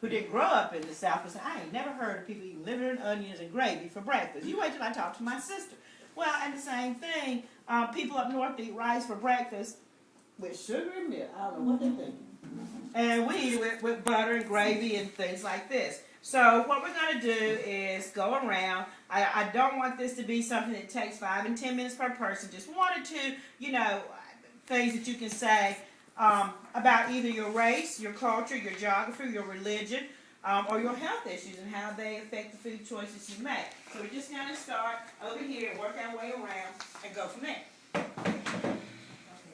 who didn't grow up in the South would say, I ain't never heard of people eating liver and onions and gravy for breakfast. You wait till I talk to my sister. Well, and the same thing, people up north eat rice for breakfast with sugar and milk. I don't know what they think. And we eat it with butter and gravy and things like this. So what we're going to do is go around. I don't want this to be something that takes 5 and 10 minutes per person. Just 1 or 2, things that you can say about either your race, your culture, your geography, your religion, or your health issues and how they affect the food choices you make. So we're just going to start over here and work our way around and go from there. Okay,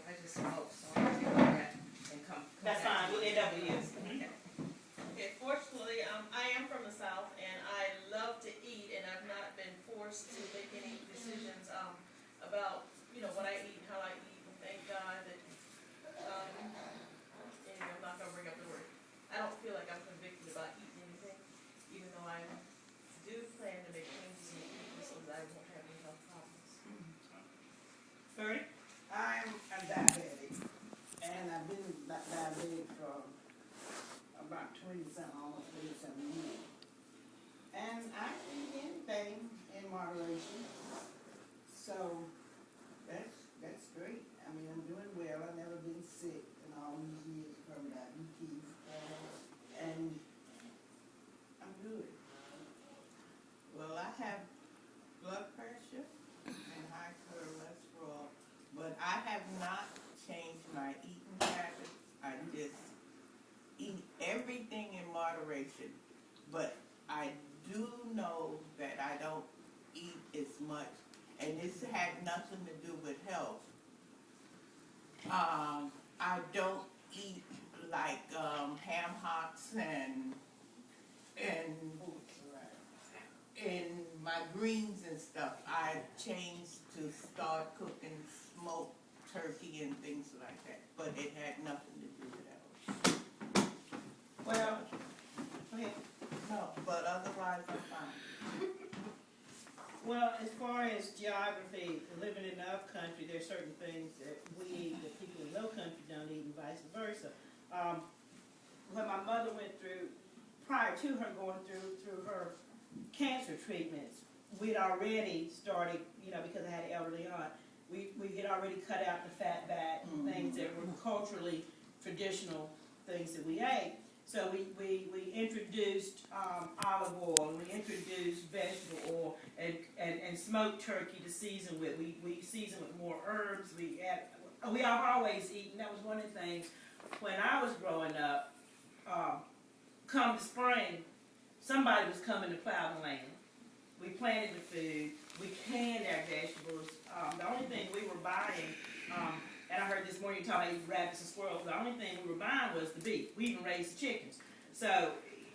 I just smoked, so I'm going to do that and come. That's fine. We'll end up with you. Okay, fortunately, I am from the South, and I love to eat, and I've not been forced to make any decisions about, what I eat and how I eat, and thank God that, anyway, I'm not going to bring up the word. I don't feel like I'm convicted about eating anything, even though I do plan to make changes in eating so that I won't have any health problems. 30? I'm a diabetic, and I've been diabetic for about 20-something, almost 30-something years. And I eat anything in moderation, so that's great. I mean, I'm doing well. I've never been sick in all these years from diabetes, and I'm good. Well, I have blood pressure and high cholesterol, but I have not changed my eating habits. I just eat everything in moderation, but I do know that I don't eat as much, and this had nothing to do with health. I don't eat like ham hocks and my greens and stuff. I changed to start cooking smoked turkey and things like that, but it had nothing to do with health. Well, go ahead. No, but otherwise I'm fine. Well, as far as geography, living in the upcountry, there's certain things that we eat that people in low country don't eat, and vice versa. When my mother went through, prior to her going through her cancer treatments, we'd already started, because I had an elderly aunt, we had already cut out the fat back, things that were culturally traditional things that we ate. So we introduced olive oil, and we introduced vegetable oil, and smoked turkey to season with. We season with more herbs. We have always eaten. That was one of the things when I was growing up. Come the spring, somebody was coming to plow the land. We planted the food. We canned our vegetables. The only thing we were buying. And I heard this morning you talking about eating rabbits and squirrels. The only thing we were buying was the beef. We even raised the chickens. So,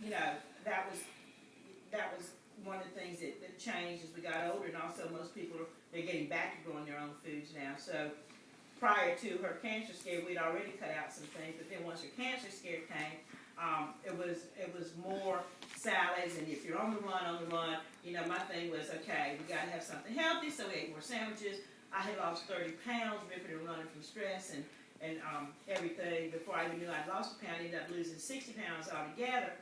that was one of the things that changed as we got older. And also most people, they're getting back to growing their own foods now. So prior to her cancer scare, we'd already cut out some things. But then once her cancer scare came, it was more salads. And if you're on the run, my thing was, okay, we got to have something healthy. So we ate more sandwiches. I had lost 30 pounds, ripping and running from stress and everything. Before I even knew I'd lost a pound, I ended up losing 60 pounds altogether.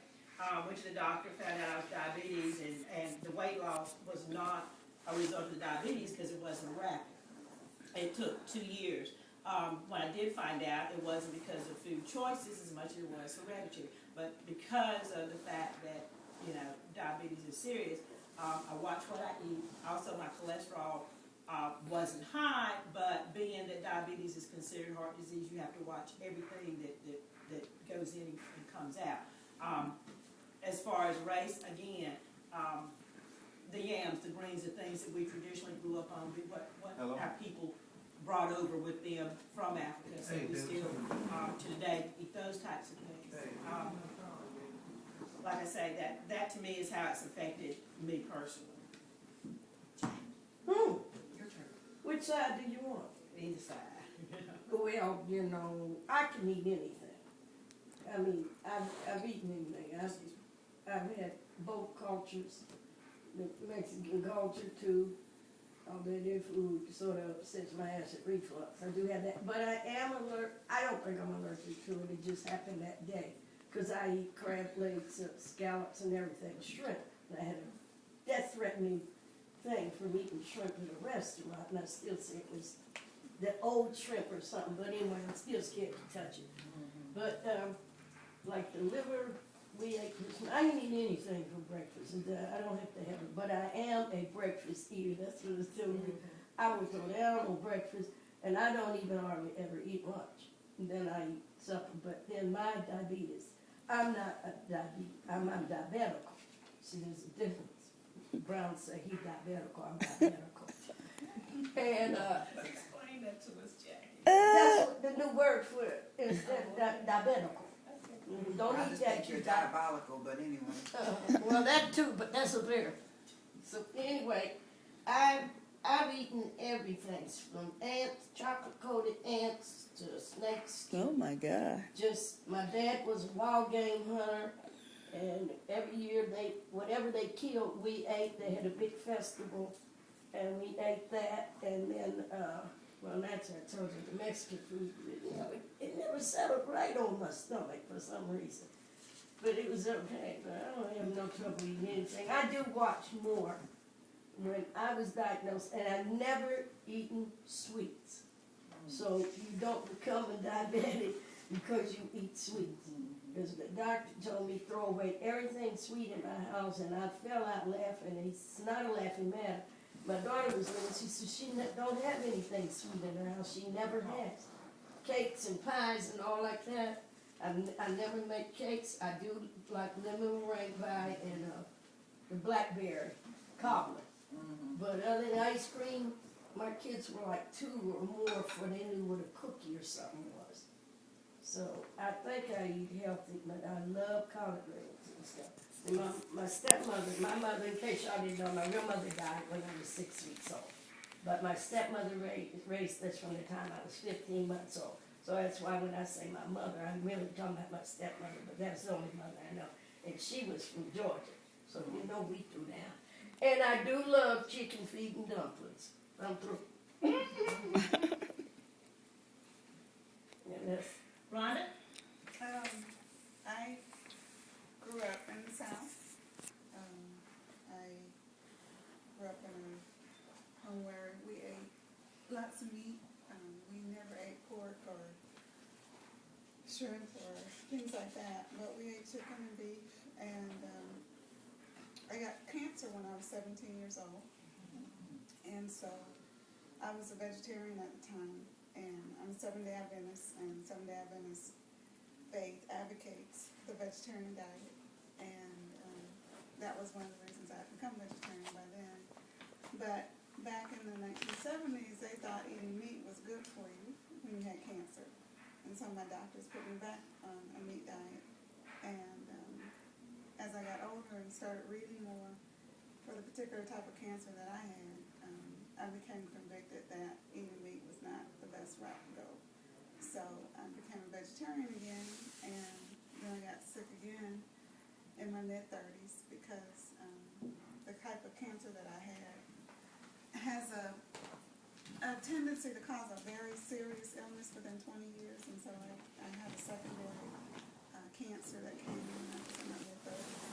Went to the doctor, found out I was diabetes, and the weight loss was not a result of the diabetes because it wasn't rapid. It took 2 years. When I did find out, it wasn't because of food choices as much as it was hereditary, but because of the fact that, diabetes is serious. I watch what I eat. Also, my cholesterol wasn't high, but being that diabetes is considered heart disease, you have to watch everything that goes in and comes out. As far as race, again, the yams, the greens, the things that we traditionally grew up on, what our people brought over with them from Africa, so we still, to today, eat those types of things. Like I say, that to me is how it's affected me personally. Which side do you want? Either side. Well, I can eat anything. I mean, I've eaten anything. I've had both cultures, the Mexican culture too. Their food sort of upsets my acid reflux. I do have that, but I am allergic. I don't think I'm allergic to it. It just happened that day. cause I eat crab legs, scallops and everything, shrimp. And I had a death-threatening thing from eating shrimp in a restaurant, and I still say it was the old shrimp or something, but anyway, I'm still scared to touch it. But, like the liver, we ate, I didn't eat anything for breakfast, and I don't have to have it, but I am a breakfast eater, that's what it's telling me. I will go down on breakfast, and I don't even hardly ever eat lunch, and then I eat supper, but then my diabetes, I'm not a diabetes, I'm diabetical. See, there's a difference. Brown say he diabetical, I'm diabetical. And, Explain that to us, Jackie. that's what the new word for it is, diabetical. Don't I eat just that, think you you're diabolical, but anyway. well, that too, but that's a bear. So anyway, I've eaten everything from ants, chocolate coated ants to snakes. Oh my God. Just my dad was a wild game hunter, and every year whatever they killed, we ate. They had a big festival, and we ate that. And then, well, that's what I told you, the Mexican food. You know, it never settled right on my stomach for some reason, but it was okay. But I don't have no trouble eating anything. I do watch more. When I was diagnosed, and I've never eaten sweets. So you don't become a diabetic because you eat sweets. Because the doctor told me throw away everything sweet in my house, and I fell out laughing. It's not a laughing matter. My daughter was living, she said she don't have anything sweet in her house. She never has. Cakes and pies and all like that. I never make cakes. I do like lemon meringue pie and the blackberry cobbler. But other than ice cream, my kids were like 2 or more before they knew what a cookie or something was. So I think I eat healthy, but I love collard greens and stuff. And my stepmother, my mother, in case y'all didn't know, my real mother died when I was 6 weeks old. But my stepmother raised us from the time I was 15 months old. So that's why when I say my mother, I'm really talking about my stepmother, but that's the only mother I know. And she was from Georgia, so you know we threw down. And I do love chicken feet and dumplings. I'm through. And that's, Rhonda? I grew up in the South. I grew up in a home where we ate lots of meat. We never ate pork or shrimp or things like that, but we ate chicken and beef. And I got cancer when I was 17 years old, and so I was a vegetarian at the time, and I'm a Seventh-day Adventist, and Seventh-day Adventist faith advocates the vegetarian diet, and that was one of the reasons I had become vegetarian by then. But back in the 1970s, they thought eating meat was good for you when you had cancer, and so my doctors put me back on a meat diet, and as I got older and started reading more for the particular type of cancer that I had, I became convicted that eating meat was not the best route to go. So I became a vegetarian again, and then I got sick again in my mid-30s because the type of cancer that I had has a tendency to cause a very serious illness within 20 years, and so I had a secondary cancer that came in when I was in my mid-30s.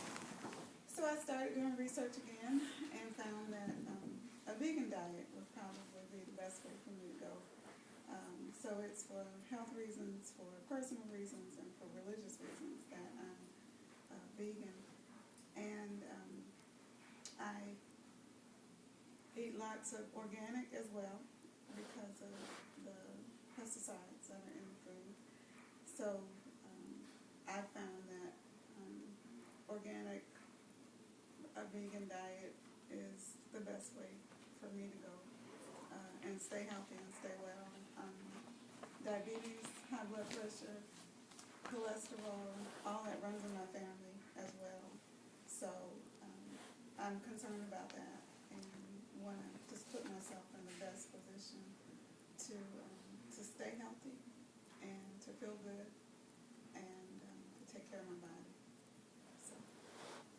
So I started doing research again and found that a vegan diet would probably be the best way for me to go. So it's for health reasons, for personal reasons, and for religious reasons that I'm vegan. And I eat lots of organic as well because of the pesticides that are in the food. So I found that organic, a vegan diet is the best way for me to go and stay healthy and stay well. Diabetes, high blood pressure, cholesterol, all that runs in my family as well. So I'm concerned about that and want to just put myself in the best position to stay healthy and to feel good and to take care of my body. So.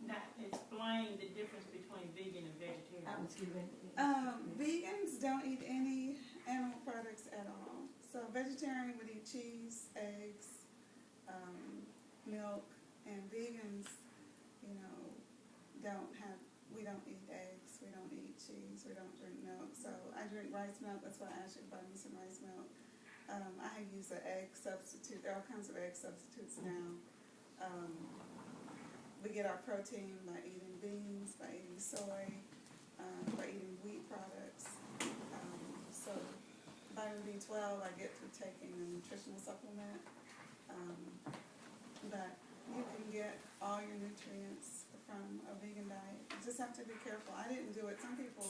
Now, explain the difference between vegan and vegetarian. I was giving. Vegans don't eat any animal products at all. So a vegetarian would eat cheese, eggs, milk, And vegans, you know, we don't eat eggs, we don't eat cheese, we don't drink milk. So I drink rice milk, that's why I asked you to buy me some rice milk. I use an egg substitute, there are all kinds of egg substitutes now. We get our protein by eating beans, by eating soy, by eating wheat products. So vitamin B12 I get through taking a nutritional supplement. But you can get all your nutrients from a vegan diet. You just have to be careful. I didn't do it. Some people,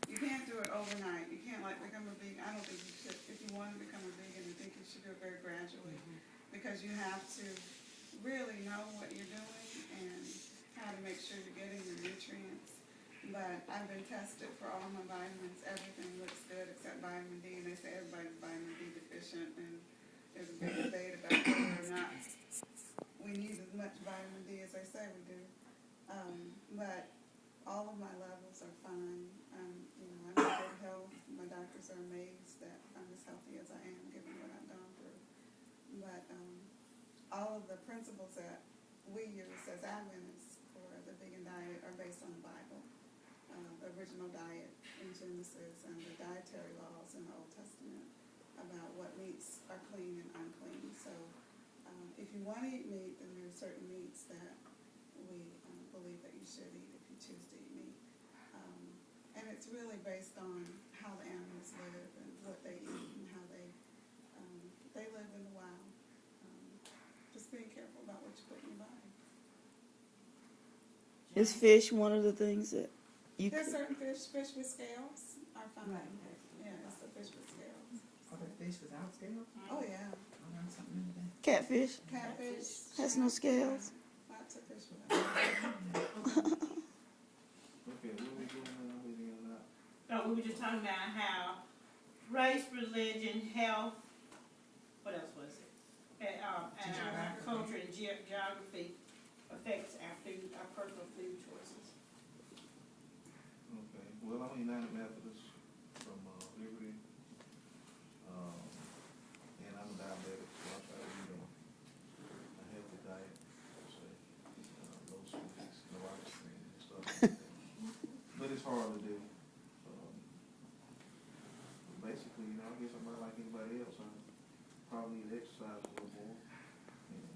you can't do it overnight. You can't like become a vegan. I don't think you should. If you want to become a vegan, I think you should do it very gradually, because you have to really know what you're doing and how to make sure you're getting your nutrients. But I've been tested for all my vitamins. Everything looks good except vitamin D, and they say everybody's vitamin D deficient, and there's a big debate about whether or not we need as much vitamin D as they say we do. But all of my levels are fine. You know, I'm in good health. My doctors are amazed that I'm as healthy as I am, given what I've gone through. But all of the principles that we use as Adventists for the vegan diet are based on the Bible, the original diet in Genesis, and the dietary laws in the Old Testament about what meats are clean and unclean. So if you want to eat meat, then there are certain meats that we believe that you should eat if you choose to eat meat. And it's really based on how the animals live and what they eat and how they live in the wild. Just being careful about what you put in your body. Is fish one of the things that you There's could? certain fish with scales are fine. Right. Yeah, it's the fish with scales. Oh, the fish without scales? Oh yeah, I learned something new today. Catfish catfish. has no shrimp, scales. Lots of fish without. Okay, what are we doing now? What are we doing now? We were just talking about how race, religion, health, what else was it? And our culture and geography affects our food, our personal food choices. Okay, well, I'm a United Methodist from Liberty, and I'm a diabetic, so I try to eat a healthy diet, say, low sweets, no ice cream, and stuff like that. But it's hard to do. But basically, you know, I guess I'm not like anybody else. I probably need to exercise a little more and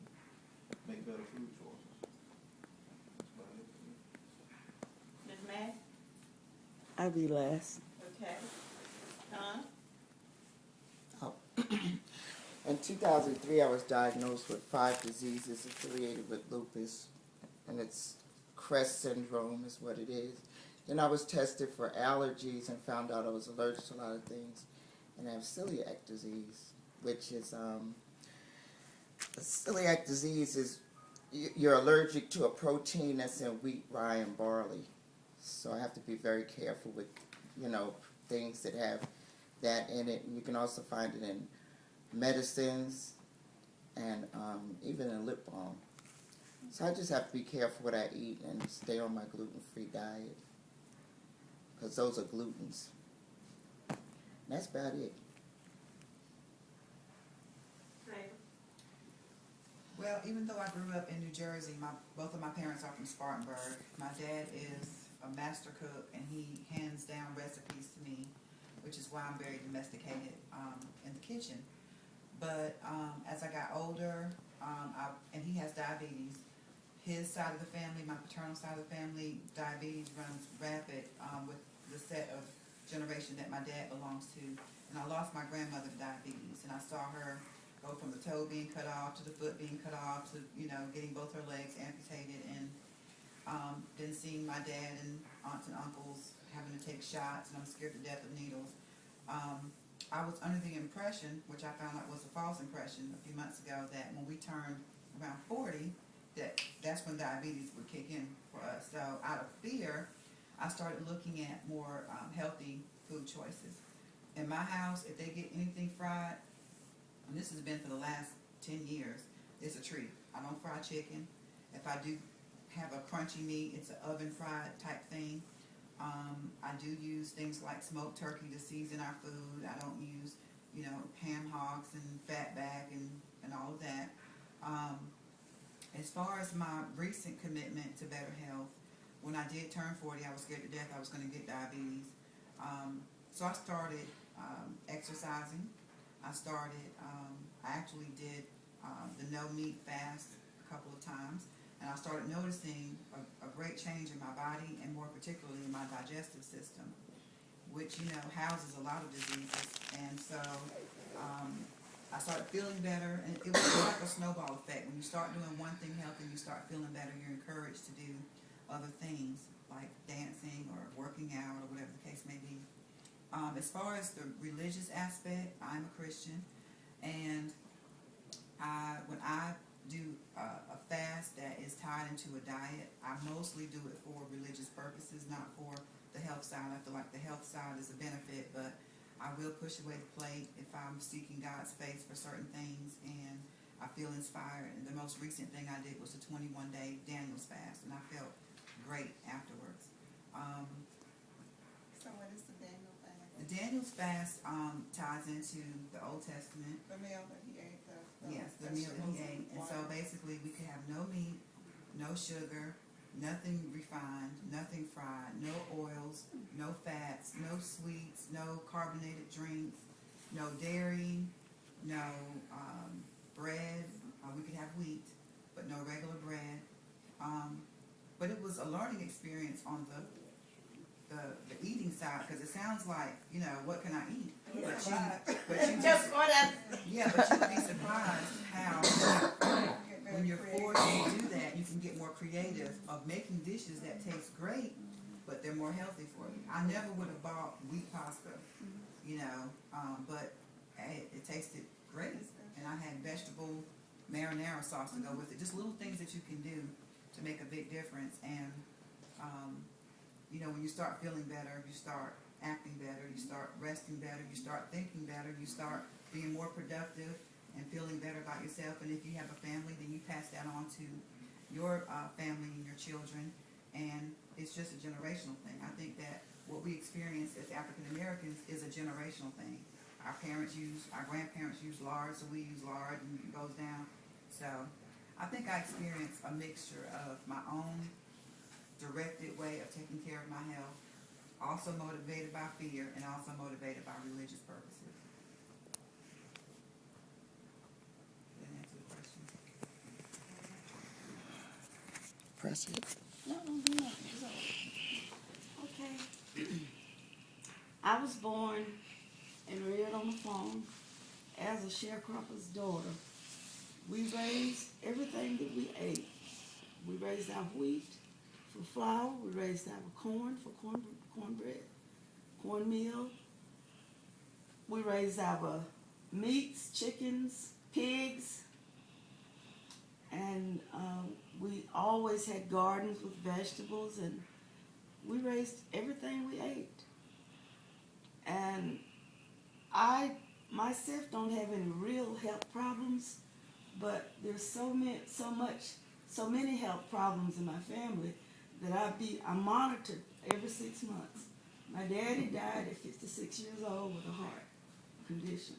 make better food choices. That's about it for me. Ms. Mack? I'd be last. Okay. Don? In 2003, I was diagnosed with 5 diseases affiliated with lupus, and it's CREST syndrome is what it is. Then I was tested for allergies and found out I was allergic to a lot of things, and I have celiac disease, which is celiac disease is you're allergic to a protein that's in wheat, rye, and barley. So I have to be very careful with, you know, things that have that in it. And you can also find it in medicines and even in lip balm. So I just have to be careful what I eat and stay on my gluten-free diet, because those are glutens. And that's about it. Well, even though I grew up in New Jersey, both of my parents are from Spartanburg. My dad is a master cook, and he hands down recipes to me, which is why I'm very domesticated in the kitchen. But as I got older, and he has diabetes, his side of the family, my paternal side of the family, diabetes runs rapid with the set of generation that my dad belongs to. And I lost my grandmother to diabetes, and I saw her go from the toe being cut off to the foot being cut off to, you know, getting both her legs amputated, and then seeing my dad and aunts and uncles having to take shots, and I'm scared to death of needles. I was under the impression, which I found out was a false impression a few months ago, that when we turned around 40, that's when diabetes would kick in for us. So out of fear, I started looking at more healthy food choices. In my house, if they get anything fried, and this has been for the last 10 years, it's a treat. I don't fry chicken. If I do have a crunchy meat, it's an oven fried type thing. I do use things like smoked turkey to season our food. I don't use, you know, ham hocks and fatback and all of that. As far as my recent commitment to better health, when I did turn 40, I was scared to death I was going to get diabetes. So I started exercising. I actually did the no meat fast a couple of times, and I started noticing a great change in my body, and more particularly in my digestive system, which, houses a lot of diseases. And so I started feeling better, and it was like a snowball effect. When you start doing one thing healthy, you start feeling better, you're encouraged to do other things like dancing or working out or whatever the case may be. As far as the religious aspect, I'm a Christian, and when I do a fast that is tied into a diet, I mostly do it for religious purposes, not for the health side. I feel like the health side is a benefit, but I will push away the plate if I'm seeking God's face for certain things and I feel inspired. And the most recent thing I did was a 21-day Daniel's fast, and I felt great afterwards. So what is the Daniel fast? The Daniel's fast ties into the Old Testament. The meal that he ate, Yes, the meal that he ate. And so basically we could have no meat, no sugar, nothing refined, nothing fried, no oils, no fats, no sweets, no carbonated drinks, no dairy, no bread. We could have wheat, but no regular bread. But it was a learning experience on the eating side, because it sounds like, what can I eat? But you Just what I, yeah, but you'd be surprised how when you're forced to do that, you can get more creative of making dishes that taste great, but they're more healthy for you. I never would have bought wheat pasta, but hey, it tasted great. And I had vegetable marinara sauce to go with it. Just little things that you can do to make a big difference. And, when you start feeling better, you start acting better, you start resting better, you start thinking better, you start being more productive and feeling better about yourself. And if you have a family, then you pass that on to your family and your children. And it's just a generational thing. I think that what we experience as African Americans is a generational thing. Our grandparents use lard, so we use lard, and it goes down. So I think I experienced a mixture of my own directed way of taking care of my health, also motivated by fear, and also motivated by religious purposes. Did that answer the question? Press it. no. Okay. I was born and reared on the farm as a sharecropper's daughter. We raised everything that we ate. We raised our wheat for flour. We raised our corn for cornbread, cornmeal. We raised our meats, chickens, pigs, and we always had gardens with vegetables, and we raised everything we ate. And I myself don't have any real health problems, but there's so many health problems in my family that I'm monitored every 6 months. My daddy died at 56 years old with a heart condition.